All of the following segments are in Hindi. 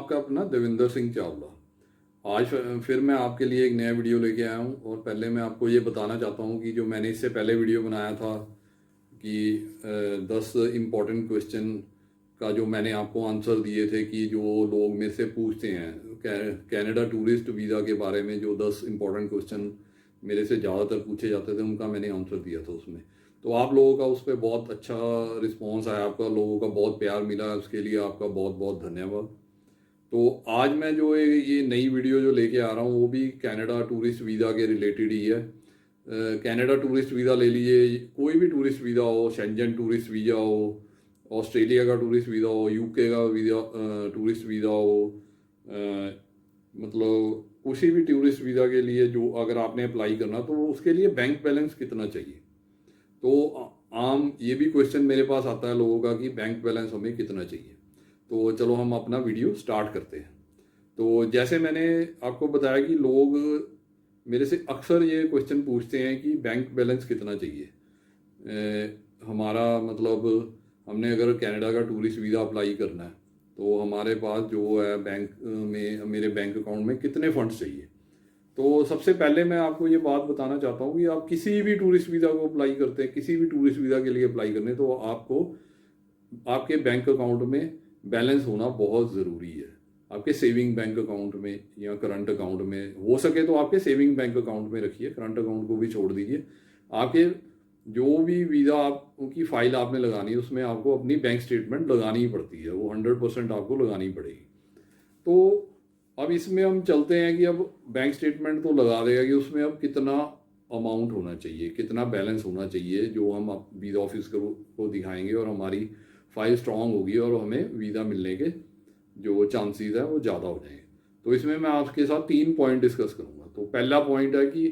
आपका अपना देविंदर सिंह चावला। आज फिर मैं आपके लिए एक नया वीडियो लेके आया हूँ। और पहले मैं आपको ये बताना चाहता हूँ कि जो मैंने इससे पहले वीडियो बनाया था कि 10 इम्पोर्टेंट क्वेश्चन का जो मैंने आपको आंसर दिए थे कि जो लोग मेरे से पूछते हैं कनाडा टूरिस्ट वीज़ा के बारे में, जो 10 इम्पोर्टेंट क्वेश्चन मेरे से ज़्यादातर पूछे जाते थे उनका मैंने आंसर दिया था उसमें। तो आप लोगों का उस पर बहुत अच्छा रिस्पॉन्स आया, आपका लोगों का बहुत प्यार मिला, उसके लिए आपका बहुत बहुत धन्यवाद। तो आज मैं जो ये नई वीडियो जो लेके आ रहा हूँ वो भी कनाडा टूरिस्ट वीज़ा के रिलेटेड ही है। कनाडा टूरिस्ट वीज़ा ले लीजिए, कोई भी टूरिस्ट वीज़ा हो, शेंजन टूरिस्ट वीज़ा हो, ऑस्ट्रेलिया का टूरिस्ट वीज़ा हो, यूके का वीज़ा टूरिस्ट वीज़ा हो, मतलब किसी भी टूरिस्ट वीज़ा के लिए जो अगर आपने अप्लाई करना तो उसके लिए बैंक बैलेंस कितना चाहिए। तो आम ये भी क्वेश्चन मेरे पास आता है लोगों का कि बैंक बैलेंस हमें कितना चाहिए। तो चलो हम अपना वीडियो स्टार्ट करते हैं। तो जैसे मैंने आपको बताया कि लोग मेरे से अक्सर ये क्वेश्चन पूछते हैं कि बैंक बैलेंस कितना चाहिए। हमारा मतलब हमने अगर कनाडा का टूरिस्ट वीज़ा अप्लाई करना है तो हमारे पास जो है बैंक में, मेरे बैंक अकाउंट में कितने फंड्स चाहिए। तो सबसे पहले मैं आपको ये बात बताना चाहता हूँ कि आप किसी भी टूरिस्ट वीज़ा को अप्लाई करते हैं, किसी भी टूरिस्ट वीज़ा के लिए अप्लाई करने, तो आपको आपके बैंक अकाउंट में बैलेंस होना बहुत ज़रूरी है। आपके सेविंग बैंक अकाउंट में या करंट अकाउंट में, हो सके तो आपके सेविंग बैंक अकाउंट में रखिए, करंट अकाउंट को भी छोड़ दीजिए। आपके जो भी वीज़ा आपकी फ़ाइल आपने लगानी है उसमें आपको अपनी बैंक स्टेटमेंट लगानी ही पड़ती है, वो 100% आपको लगानी पड़ेगी। तो अब इसमें हम चलते हैं कि अब बैंक स्टेटमेंट तो लगा देगा कि उसमें अब कितना अमाउंट होना चाहिए, कितना बैलेंस होना चाहिए जो हम वीज़ा ऑफिस को दिखाएंगे और हमारी फाइल स्ट्रांग होगी और हमें वीज़ा मिलने के जो चांसेस है वो ज़्यादा हो जाएंगे। तो इसमें मैं आपके साथ 3 पॉइंट डिस्कस करूँगा। तो पहला पॉइंट है कि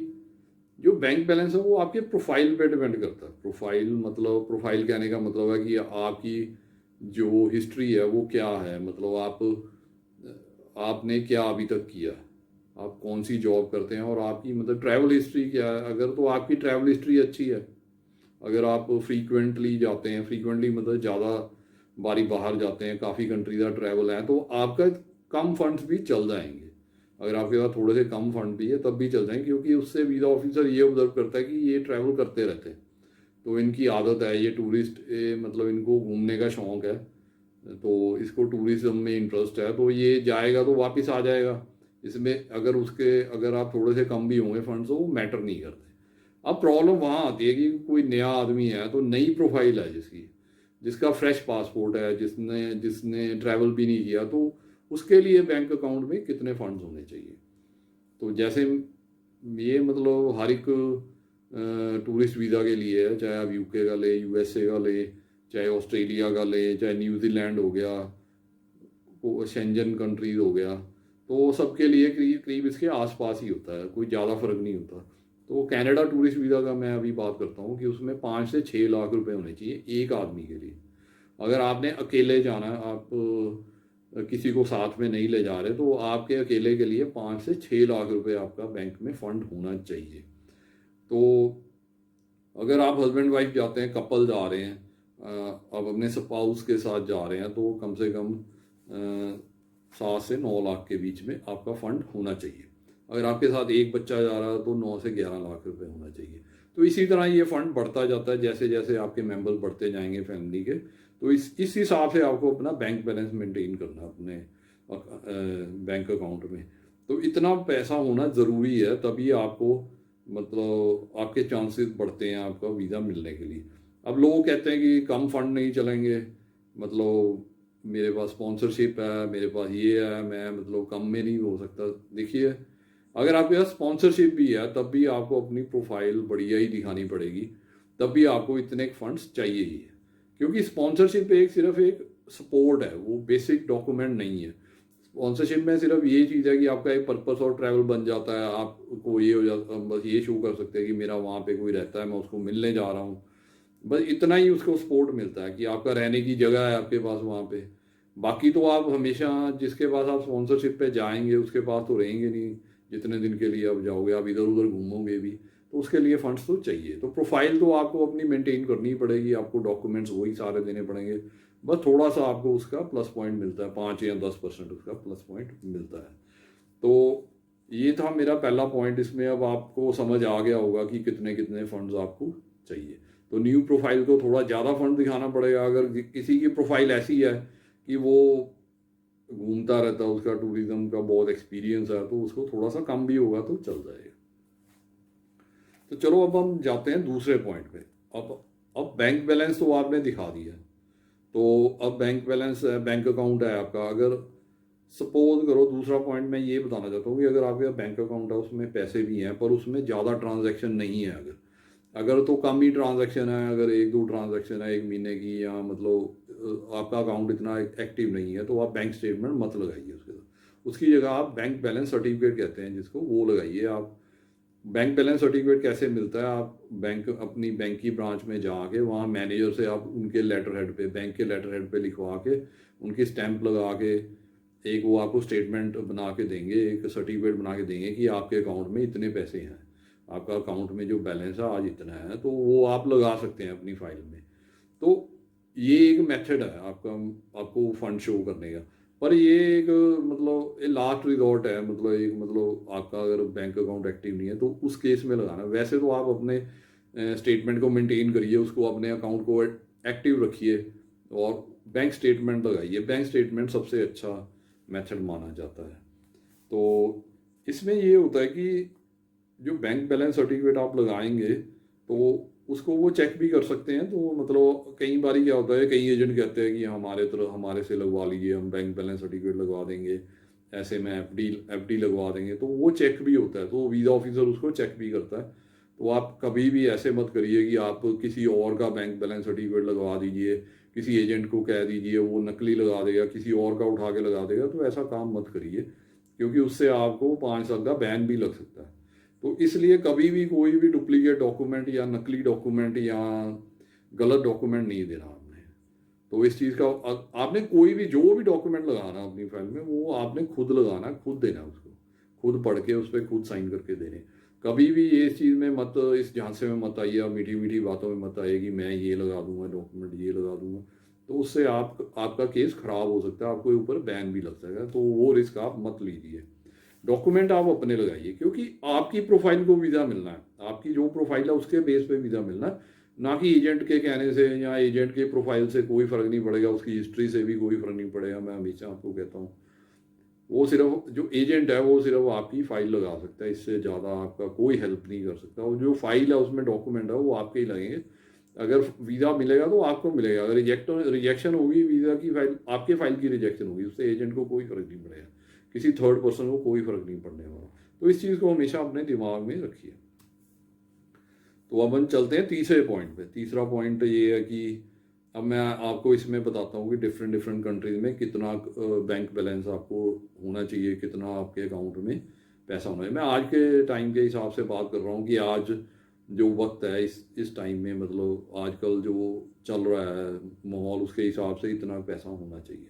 जो बैंक बैलेंस है वो आपके प्रोफाइल पे डिपेंड करता है। प्रोफाइल मतलब, प्रोफाइल कहने का मतलब है कि आपकी जो हिस्ट्री है वो क्या है, मतलब आपने क्या अभी तक किया, आप कौन सी जॉब करते हैं और आपकी मतलब ट्रैवल हिस्ट्री क्या है। अगर तो आपकी ट्रैवल हिस्ट्री अच्छी है, अगर आप फ्रीक्वेंटली जाते हैं, फ्रीक्वेंटली मतलब ज़्यादा बारी बाहर जाते हैं, काफ़ी कंट्री का ट्रैवल है, तो आपका कम फंड्स भी चल जाएंगे। अगर आपके पास थोड़े से कम फंड भी है तब भी चल जाएंगे, क्योंकि उससे वीज़ा ऑफिसर ये ऑब्जर्व करता है कि ये ट्रैवल करते रहते हैं, तो इनकी आदत है, ये टूरिस्ट मतलब इनको घूमने का शौक़ है, तो इसको टूरिज्म में इंटरेस्ट है, तो ये जाएगा तो वापस आ जाएगा। इसमें अगर आप थोड़े से कम भी होंगे फंड्स तो वो मैटर नहीं करते। अब प्रॉब्लम वहाँ आती है कि कोई नया आदमी है, तो नई प्रोफाइल है जिसका फ्रेश पासपोर्ट है, जिसने जिसने ट्रैवल भी नहीं किया, तो उसके लिए बैंक अकाउंट में कितने फंड्स होने चाहिए। तो जैसे ये मतलब हर एक टूरिस्ट वीज़ा के लिए है, चाहे आप यूके का ले, यूएसए का ले, चाहे ऑस्ट्रेलिया का ले, चाहे न्यूजीलैंड हो गया, शेंजन कंट्रीज हो गया, तो सबके लिए करीब करीब इसके आसपास ही होता है, कोई ज़्यादा फर्क नहीं होता। तो कनाडा टूरिस्ट वीज़ा का मैं अभी बात करता हूँ कि उसमें 5 से 6 लाख रुपए होने चाहिए एक आदमी के लिए। अगर आपने अकेले जाना है, आप किसी को साथ में नहीं ले जा रहे, तो आपके अकेले के लिए 5 से 6 लाख रुपए आपका बैंक में फ़ंड होना चाहिए। तो अगर आप हस्बैंड वाइफ जाते हैं, कपल जा रहे हैं, अब अपने स्पाउस के साथ जा रहे हैं, तो कम से कम 7 से 9 लाख के बीच में आपका फ़ंड होना चाहिए। अगर आपके साथ एक बच्चा जा रहा है तो 9 से 11 लाख रुपए होना चाहिए। तो इसी तरह ये फ़ंड बढ़ता जाता है जैसे जैसे आपके मेंबर बढ़ते जाएंगे फैमिली के। तो इस हिसाब से आपको अपना बैंक बैलेंस मेंटेन करना अपने बैंक अकाउंट में। तो इतना पैसा होना ज़रूरी है, तभी आपको मतलब आपके चांसेस बढ़ते हैं आपका वीज़ा मिलने के लिए। अब लोग कहते हैं कि कम फंड नहीं चलेंगे, मतलब मेरे पास स्पॉन्सरशिप है, मेरे पास ये है, मैं मतलब कम में नहीं हो सकता। देखिए, अगर आपके पास स्पॉन्सरशिप भी है तब भी आपको अपनी प्रोफाइल बढ़िया ही दिखानी पड़ेगी, तब भी आपको इतने फंड्स चाहिए ही है, क्योंकि स्पॉन्सरशिप सिर्फ एक सपोर्ट है, वो बेसिक डॉक्यूमेंट नहीं है। स्पॉन्सरशिप में सिर्फ ये चीज़ है कि आपका एक पर्पस और ट्रैवल बन जाता है, आपको ये हो जाता, बस ये शो कर सकते हैं कि मेरा वहाँ पे कोई रहता है, मैं उसको मिलने जा रहा हूँ, बस इतना ही उसको सपोर्ट मिलता है कि आपका रहने की जगह है आपके पास वहाँ पे। बाकी तो आप हमेशा जिसके पास आप स्पॉन्सरशिप पे जाएंगे उसके पास तो रहेंगे नहीं, जितने दिन के लिए आप जाओगे, आप इधर उधर घूमोगे भी, तो उसके लिए फंड्स तो चाहिए। तो प्रोफाइल तो आपको अपनी मेंटेन करनी ही पड़ेगी, आपको डॉक्यूमेंट्स वही सारे देने पड़ेंगे, बस थोड़ा सा आपको उसका प्लस पॉइंट मिलता है, 5 या 10% उसका प्लस पॉइंट मिलता है। तो ये था मेरा पहला पॉइंट। इसमें अब आपको समझ आ गया होगा कि कितने कितने फंड्स आपको चाहिए। तो न्यू प्रोफाइल को थोड़ा ज़्यादा फंड दिखाना पड़ेगा। अगर किसी की प्रोफाइल ऐसी है कि वो घूमता रहता है, उसका टूरिज्म का बहुत एक्सपीरियंस है, तो उसको थोड़ा सा कम भी होगा तो चल जाएगा। तो चलो अब हम जाते हैं दूसरे पॉइंट पे। अब बैंक बैलेंस तो आपने दिखा दिया। तो अब बैंक बैलेंस है, बैंक अकाउंट है आपका। अगर सपोज करो, दूसरा पॉइंट मैं ये बताना चाहता हूँ कि अगर आपके बैंक अकाउंट है, उसमें पैसे भी हैं पर उसमें ज़्यादा ट्रांजैक्शन नहीं है, अगर अगर तो कम ही ट्रांजैक्शन है, अगर 1-2 ट्रांजैक्शन है 1 महीने की, या मतलब आपका अकाउंट इतना एक्टिव नहीं है, तो आप बैंक स्टेटमेंट मत लगाइए उसके साथ। उसकी जगह आप बैंक बैलेंस सर्टिफिकेट कहते हैं जिसको, वो लगाइए आप। बैंक बैलेंस सर्टिफिकेट कैसे मिलता है? आप बैंक, अपनी बैंक की ब्रांच में जाके वहाँ मैनेजर से आप उनके लेटर हेड पे, बैंक के लेटर हेड पे लिखवा के, उनकी स्टैंप लगा के, एक वो आपको स्टेटमेंट बना के देंगे, एक सर्टिफिकेट बना के देंगे कि आपके अकाउंट में इतने पैसे हैं, आपका अकाउंट में जो बैलेंस है आज इतना है। तो वो आप लगा सकते हैं अपनी फाइल में। तो ये एक मेथड है आपका, आपको फंड शो करने का। पर ये एक मतलब ये लास्ट रिजॉर्ट है, मतलब एक, मतलब आपका अगर बैंक अकाउंट एक्टिव नहीं है तो उस केस में लगाना। वैसे तो आप अपने स्टेटमेंट को मेंटेन करिए, उसको, अपने अकाउंट को एक्टिव रखिए और बैंक स्टेटमेंट लगाइए। बैंक स्टेटमेंट सबसे अच्छा मेथड माना जाता है। तो इसमें ये होता है कि जो बैंक बैलेंस सर्टिफिकेट आप लगाएंगे तो उसको वो चेक भी कर सकते हैं। तो मतलब कई बार क्या होता है, कई एजेंट कहते हैं कि हमारे तरह हमारे से लगवा लीजिए, हम बैंक बैलेंस सर्टिफिकेट लगवा देंगे, ऐसे में एफडी लगवा देंगे। तो वो चेक भी होता है, तो वीज़ा ऑफिसर उसको चेक भी करता है। तो आप कभी भी ऐसे मत करिए कि आप किसी और का बैंक बैलेंस सर्टिफिकेट लगवा दीजिए, किसी एजेंट को कह दीजिए वो नकली लगा देगा, किसी और का उठा के लगा देगा। तो ऐसा काम मत करिए, क्योंकि उससे आपको 5 साल का बैन भी लग सकता है। तो इसलिए कभी भी कोई भी डुप्लीकेट डॉक्यूमेंट या नकली डॉक्यूमेंट या गलत डॉक्यूमेंट नहीं देना आपने। तो इस चीज़ का आपने कोई भी जो भी डॉक्यूमेंट लगाना अपनी फाइल में, वो आपने खुद लगाना, खुद देना उसको, खुद पढ़ के उस पर खुद साइन करके देने। कभी भी ये इस चीज़ में मत, इस झांसे में मत आइए, मीठी मीठी बातों में मत आइए कि मैं ये लगा दूंगा डॉक्यूमेंट, ये लगा दूंगा। तो उससे आपका केस खराब हो सकता है, आपके ऊपर बैन भी लग सकता है। तो वो रिस्क आप मत लीजिए। डॉक्यूमेंट आप अपने लगाइए, क्योंकि आपकी प्रोफाइल को वीज़ा मिलना है, आपकी जो प्रोफाइल है उसके बेस पे वीज़ा मिलना है, ना कि एजेंट के कहने से या एजेंट के प्रोफाइल से कोई फ़र्क नहीं पड़ेगा, उसकी हिस्ट्री से भी कोई फ़र्क नहीं पड़ेगा। मैं हमेशा आपको कहता हूँ, वो सिर्फ जो एजेंट है वो सिर्फ आपकी फ़ाइल लगा सकता है, इससे ज़्यादा आपका कोई हेल्प नहीं कर सकता। और जो फाइल है उसमें डॉक्यूमेंट है वो आपके ही लगेंगे। अगर वीज़ा मिलेगा तो आपको मिलेगा, अगर रिजेक्शन होगी वीज़ा की, फाइल आपके फाइल की रिजेक्शन होगी, उससे एजेंट को कोई फ़र्क नहीं पड़ेगा, किसी थर्ड पर्सन को कोई फ़र्क नहीं पड़ने वाला। तो इस चीज़ को हमेशा अपने दिमाग में रखिए। तो अब हम चलते हैं तीसरे पॉइंट पे। तीसरा पॉइंट ये है कि अब मैं आपको इसमें बताता हूँ कि डिफरेंट डिफरेंट कंट्रीज में कितना बैंक बैलेंस आपको होना चाहिए, कितना आपके अकाउंट में पैसा होना चाहिए। मैं आज के टाइम के हिसाब से बात कर रहा हूँ कि आज जो वक्त है, इस टाइम में, मतलब आजकल जो चल रहा है माहौल, उसके हिसाब से इतना पैसा होना चाहिए।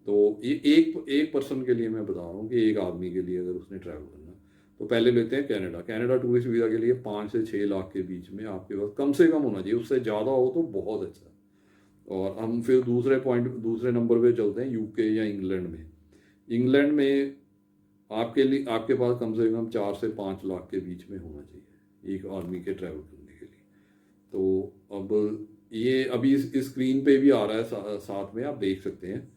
तो ये एक एक पर्सन के लिए मैं बता रहा हूँ कि एक आदमी के लिए अगर उसने ट्रैवल करना। तो पहले लेते हैं कनाडा। कनाडा टूरिस्ट वीज़ा के लिए 5 से 6 लाख के बीच में आपके पास कम से कम होना चाहिए, उससे ज़्यादा हो तो बहुत अच्छा। और हम फिर दूसरे नंबर पे चलते हैं, यूके या इंग्लैंड में। इंग्लैंड में आपके लिए, आपके पास कम से कम 4 से 5 लाख के बीच में होना चाहिए एक आदमी के ट्रैवल करने के लिए। तो अब ये अभी इस स्क्रीन पे भी आ रहा है, साथ में आप देख सकते हैं।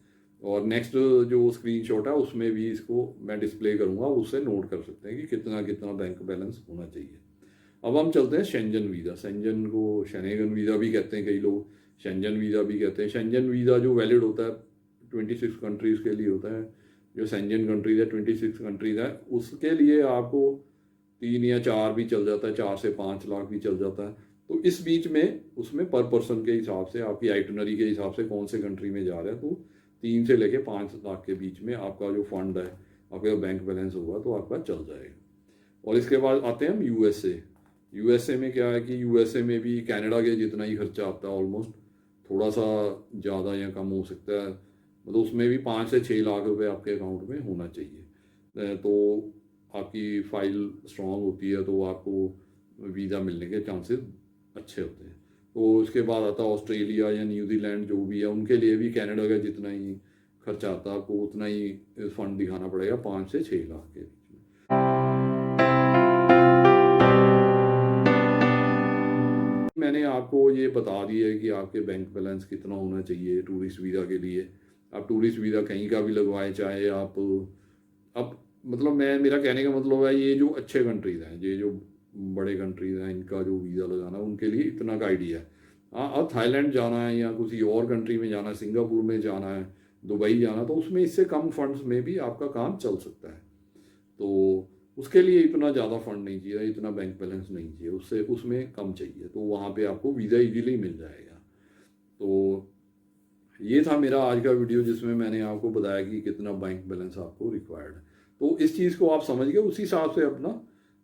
और नेक्स्ट जो स्क्रीनशॉट है उसमें भी इसको मैं डिस्प्ले करूंगा, उससे नोट कर सकते हैं कि कितना कितना बैंक बैलेंस होना चाहिए। अब हम चलते हैं शेंजन वीज़ा। शेंजन को शेनेगन वीज़ा भी कहते हैं कई लोग, शेंजन वीज़ा भी कहते हैं। शेंजन वीज़ा जो वैलिड होता है 26 कंट्रीज़ के लिए होता है। जो शेंजन कंट्रीज़ है 26 कंट्रीज़ है, उसके लिए आपको 3 या 4 भी चल जाता है, 4 से 5 लाख भी चल जाता है। तो इस बीच में उसमें पर पर्सन के हिसाब से, आपकी आइटनरी के हिसाब से कौन से कंट्री में जा रहा है, तो 3 से लेके 5 लाख के बीच में आपका जो फंड है, आपका बैंक बैलेंस होगा तो आपका चल जाएगा। और इसके बाद आते हैं हम यूएसए। यूएसए में क्या है कि यूएसए में भी कनाडा के जितना ही खर्चा आता है ऑलमोस्ट, थोड़ा सा ज़्यादा या कम हो सकता है। मतलब उसमें भी 5 से 6 लाख रुपए आपके अकाउंट में होना चाहिए। तो आपकी फाइल स्ट्रांग होती है तो आपको वीज़ा मिलने के चांसेस अच्छे होते हैं। तो उसके बाद आता है ऑस्ट्रेलिया या न्यूजीलैंड, जो भी है उनके लिए भी कनाडा का जितना ही खर्चा आता है आपको उतना ही फंड दिखाना पड़ेगा, 5 से 6 लाख के बीच में। मैंने आपको ये बता दिया है कि आपके बैंक बैलेंस कितना होना चाहिए टूरिस्ट वीज़ा के लिए। आप टूरिस्ट वीज़ा कहीं का भी लगवाएं, चाहे आप अब मतलब मेरा कहने का मतलब है, ये जो अच्छे कंट्रीज़ हैं, ये जो बड़े कंट्रीज़ हैं, इनका जो वीज़ा लगाना उनके लिए इतना का आइडिया है। हाँ, अब थाईलैंड जाना है या किसी और कंट्री में जाना है, सिंगापुर में जाना है, दुबई जाना, तो उसमें इससे कम फंड्स में भी आपका काम चल सकता है। तो उसके लिए इतना ज़्यादा फंड नहीं चाहिए, इतना बैंक बैलेंस नहीं चाहिए, उससे उसमें कम चाहिए, तो वहाँ पे आपको वीज़ा इजीली मिल जाएगा। तो ये था मेरा आज का वीडियो, जिसमें मैंने आपको बताया कि कितना बैंक बैलेंस आपको रिक्वायर्ड है। तो इस चीज़ को आप समझ गए, उसी हिसाब से अपना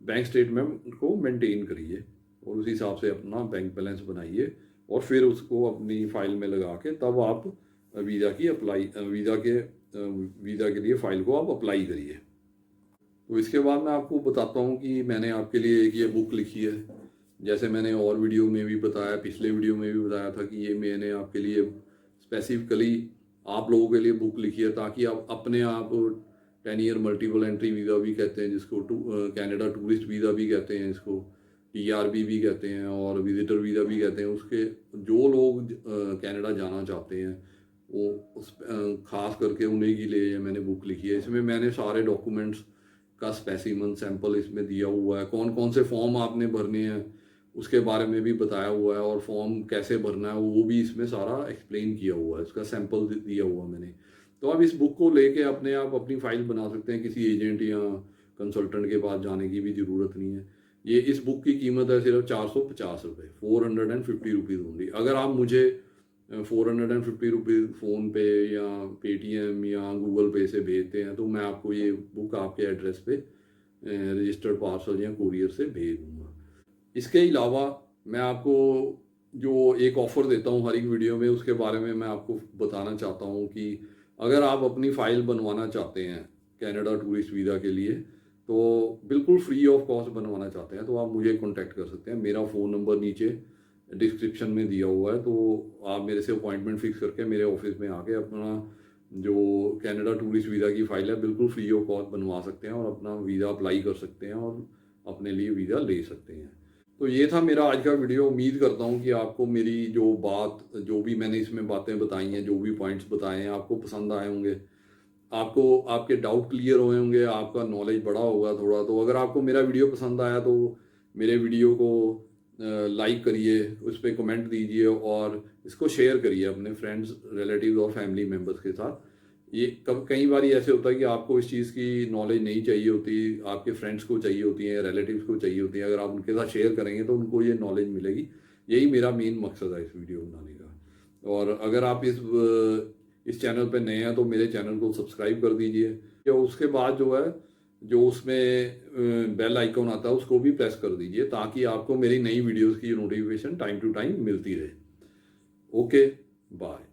बैंक स्टेटमेंट को मेंटेन करिए और उसी हिसाब से अपना बैंक बैलेंस बनाइए और फिर उसको अपनी फाइल में लगा के तब आप वीज़ा के लिए फ़ाइल को आप अप्लाई करिए। तो इसके बाद मैं आपको बताता हूँ कि मैंने आपके लिए एक ये बुक लिखी है, जैसे मैंने और वीडियो में भी बताया, पिछले वीडियो में भी बताया था कि ये मैंने आपके लिए स्पेसिफिकली आप लोगों के लिए बुक लिखी है, ताकि आप अपने आप 10 ईयर मल्टीपल एंट्री वीज़ा भी कहते हैं जिसको, कनाडा टूरिस्ट वीज़ा भी कहते हैं इसको, TRB भी कहते हैं और विजिटर वीज़ा भी कहते हैं। उसके जो लोग कनाडा जाना चाहते हैं वो ख़ास करके उन्हीं के लिए मैंने बुक लिखी है। इसमें मैंने सारे डॉक्यूमेंट्स का स्पेसिमन सैंपल इसमें दिया हुआ है, कौन कौन से फॉर्म आपने भरने हैं उसके बारे में भी बताया हुआ है, और फॉर्म कैसे भरना है वो भी इसमें सारा एक्सप्लेन किया हुआ है, इसका सैंपल दिया हुआ मैंने। तो आप इस बुक को लेके अपने आप अपनी फाइल बना सकते हैं, किसी एजेंट या कंसल्टेंट के पास जाने की भी ज़रूरत नहीं है। ये इस बुक की कीमत है सिर्फ 450 रुपये, 450 रुपीज़ ओनली। अगर आप मुझे 450 रुपीज़ फ़ोन पे या पेटीएम या गूगल पे से भेजते हैं तो मैं आपको ये बुक आपके एड्रेस पे रजिस्टर्ड पार्सल या कुरियर से भेज दूँगा। इसके अलावा मैं आपको जो एक ऑफ़र देता हूँ हर एक वीडियो में, उसके बारे में मैं आपको बताना चाहता हूँ कि अगर आप अपनी फ़ाइल बनवाना चाहते हैं कनाडा टूरिस्ट वीज़ा के लिए, तो बिल्कुल फ्री ऑफ कॉस्ट बनवाना चाहते हैं, तो आप मुझे कॉन्टैक्ट कर सकते हैं। मेरा फ़ोन नंबर नीचे डिस्क्रिप्शन में दिया हुआ है, तो आप मेरे से अपॉइंटमेंट फिक्स करके मेरे ऑफिस में आके अपना जो कनाडा टूरिस्ट वीज़ा की फ़ाइल है बिल्कुल फ्री ऑफ कॉस्ट बनवा सकते हैं और अपना वीज़ा अप्लाई कर सकते हैं और अपने लिए वीज़ा ले सकते हैं। तो ये था मेरा आज का वीडियो। उम्मीद करता हूँ कि आपको मेरी जो भी मैंने इसमें बातें बताई हैं, जो भी पॉइंट्स बताए हैं, आपको पसंद आए होंगे, आपको आपके डाउट क्लियर हुए होंगे, आपका नॉलेज बढ़ा होगा थोड़ा। तो अगर आपको मेरा वीडियो पसंद आया तो मेरे वीडियो को लाइक करिए, उस पर कमेंट दीजिए और इसको शेयर करिए अपने फ्रेंड्स, रिलेटिव्स और फैमिली मेम्बर्स के साथ। ये कई बार ऐसे होता है कि आपको इस चीज़ की नॉलेज नहीं चाहिए होती, आपके फ्रेंड्स को चाहिए होती है, रिलेटिव्स को चाहिए होती है। अगर आप उनके साथ शेयर करेंगे तो उनको ये नॉलेज मिलेगी। यही मेरा मेन मकसद है इस वीडियो बनाने का। और अगर आप इस चैनल पे नए हैं तो मेरे चैनल को सब्सक्राइब कर दीजिए, या उसके बाद जो उसमें बेल आइकॉन आता है उसको भी प्रेस कर दीजिए, ताकि आपको मेरी नई वीडियोस की नोटिफिकेशन टाइम टू टाइम मिलती रहे। Okay, bye.